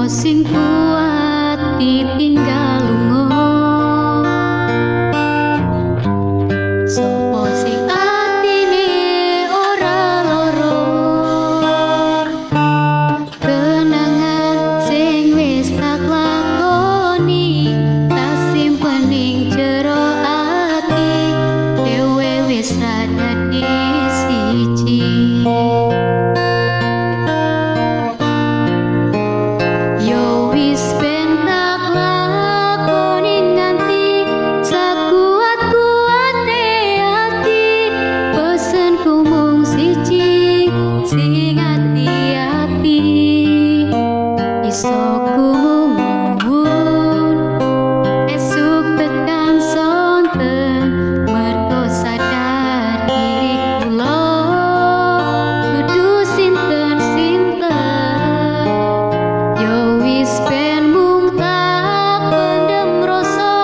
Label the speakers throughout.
Speaker 1: Sing kuat ditinggal lunga, sopo sing atine ora loro, kenangan sing wis tak lakoni tak simpen ning jero ati, dhewe wis ra dadi siji. Sing ati-ati iso kumun esuk tekan sonten mergo sadar diri kula kudu sinten-sinten yo wis ben mung tak pendem rasa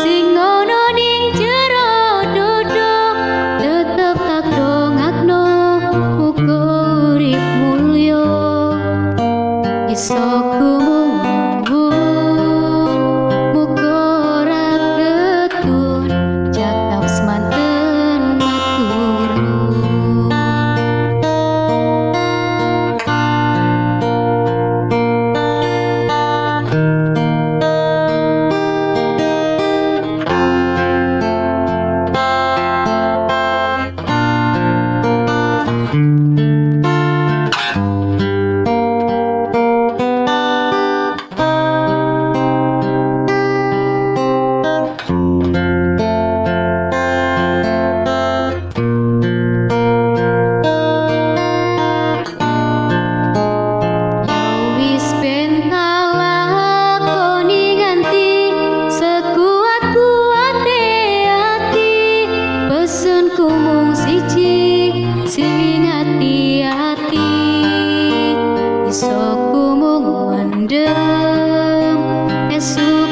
Speaker 1: sing ono ning jero dodo tetep tak dongakno muga iso kumun muga ora ketun cakap semanten matur nuwun. Mung siji sing ati-ati iso kumung mendem esuk